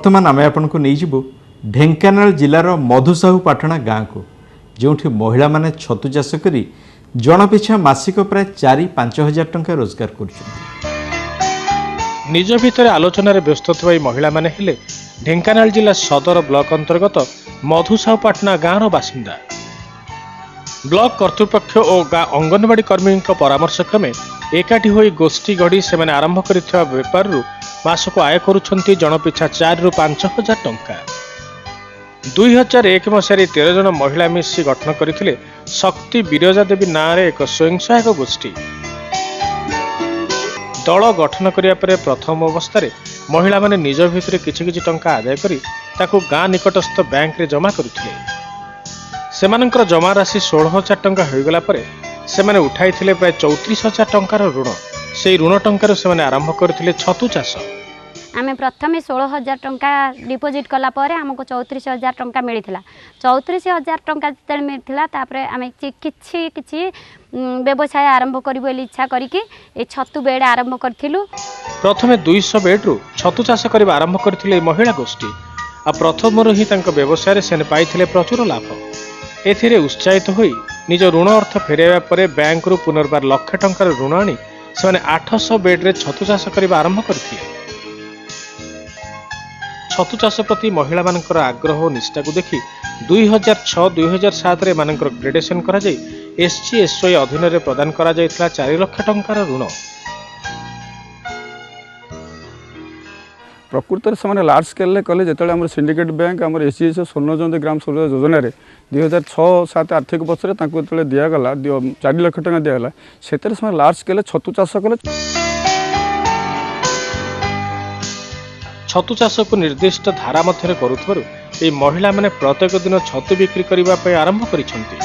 बर्तमान आम आपन को नहीं जीवु ढेंकानाल जिलार मधुसाहुपाटଣା गाँ को जो महिला माने छतु चाष करी जन पिछा मासिक प्राय 4-5 हजार टंका रोजगार कर निज भितर आलोचन व्यस्त थी महिला माने हेले ढेंकानाल जिला सदर ब्लॉक अंतर्गत मधुसाहुपाटଣା गाँव बासिंदा। ब्लॉक कर्तृपक्ष और गाँ अंगनवाड़ी कर्मी परामर्श क्रमे एकाठी होई गोष्ठी गढ़ी से आरंभ करिଥିବା बेपार मासक आय करुछंती जन पिछा 4-5 हजार टंका। 2001 मसीह 13 जन महिला मिसी गठन करथिले शक्ति बिरजा देवी नाँ रे एक स्वयं सहायक गोष्ठी। दल गठन करिया परे प्रथम अवस्था महिला माने निज भितर किछि टंका आदाय करी ताकू गाँ निकटस्थ बैंक रे जमा करुथिले। सेमानकर जमा राशि 16,000 टंका होईगला परे सेमाने उठाइथिले प्राय 34,000 टंकार ऋण। से ऋण टंकार सेमाने आरंभ करथिले छतु चाष। आमे प्रथमे 16,000 टंका डिपोजिट कला परे हमको 34,000 टंका मिलिथिला। 34,000 टंका जते मिलिथिला तापरे आमे किछि किछि व्यवसाय आरंभ करी बोली इच्छा करी कि ए छतु बेड आरंभ करथिलु। प्रथमे 200 बेड रु छतु चाष करबा आरंभ करथिले महिला गोष्ठी। आ प्रथमरु ही तांको व्यवसाय रे सेने पाइथिले प्रचुर लाभ। एथिरे उत्साहित होई निज ऋण अर्थ फेराइबा परे बैंक रु पुनर्बार लाख टंकार ऋण आनी सेमाने 800 बेड रे छतु चाष करबा आरंभ करथिले। छतु चाष प्रति महिला मानकर आग्रह और निष्ठा को देखि 2006-2007 रे मानकर ग्रेडेशन करा जाई SGSY अधीन रे प्रदान करा जायतिला 4 लाख टंकार ऋण। प्रकृत में लार्ज स्केल कले जो सिंडिकेट बैंक आम SGSY स्वर्णजयंती ग्राम सौर योजना 2006-07 आर्थिक वर्ष में दिगला 4 लाख टंका दिगला से लार्ज स्केल छतु चाष कले। छतु चाष को निर्दिष्ट धारा मध्य करुथबारु ए महिला माने प्रत्येक दिन छतु बिक्री करिबा पय आरंभ करिसंती।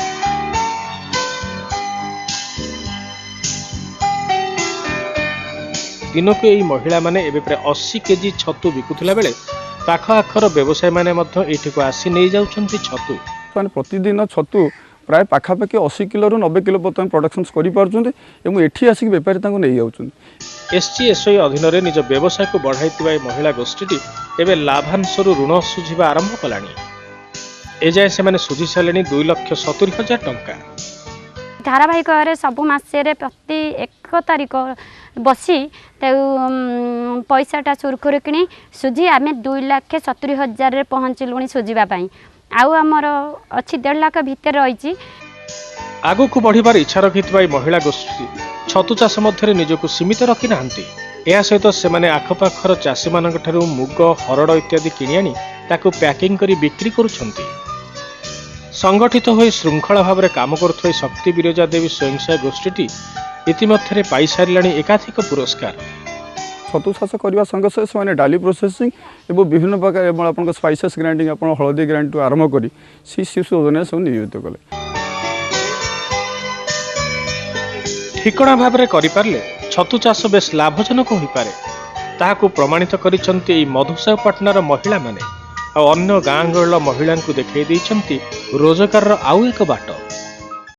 दिनकु एई महिला माने एबे प्राय 80 केजी छतु बिकुथिला बेले पाख आखर व्यवसाय माने मध्य एठिको आसी नै जाउछंती छतु। माने प्रतिदिन छतु प्राय पाखापाखि 80 किलो रु 90 किलो पर्यंत प्रोडक्शन करि पारछंती एवं एठी आसी व्यापारी तांको नै जाउछंती। SGSY अधीन रे निज व्यवसाय को बढ़ाइतिबा महिला गोष्ठी एबे लाभांशरु ऋण सुझिबा आरंभ कलानी। एजाय से माने सुझि सालेनी 2,70,000 टंका। धारावाहिक सब मासे प्रति 1 तारिख बसी पैसाटा सुरखुरी कि सुझी आम 2,70,000 पहुँचलुणी सुझापी आउ आमर अच्छी 1.5 लाख भितर रही। आगु को बढ़िबार इच्छा रखिथिबा महिला गोष्ठी छतु चाष मध्य निजको सीमित रखि नाहंती। एहा सहित सेमाने आखपाखर चाषी मानक ठारू मुग हरड़ इत्यादि किनि आनी ताकू पैकिंग करी बिक्री करुछंती। संगठित होई श्रृंखला भाव में काम करुथई शक्ति बिरजा देवी स्वयं सहायक गोष्ठी इतिमध्य पाई सारिलाणी एकाधिक पुरस्कार। छतु चाष करने संगे संगे डाली प्रोसेसिंग और विभिन्न प्रकार आप स्पाइसेस ग्राइंडिंग आप हलदी ग्राइंड आरंभ कर शिशु योजना सब नियोजित कले। ठिकणा भाव में करिपारले छतु चाष बेस लाभजनक हो पारे ताहाकू प्रमाणित करिसंती मधुसाहुपाटणार महिला माने आ अन्य गाँ गहल महिला को देखै दैछंती रोजगार आउ एक बाट।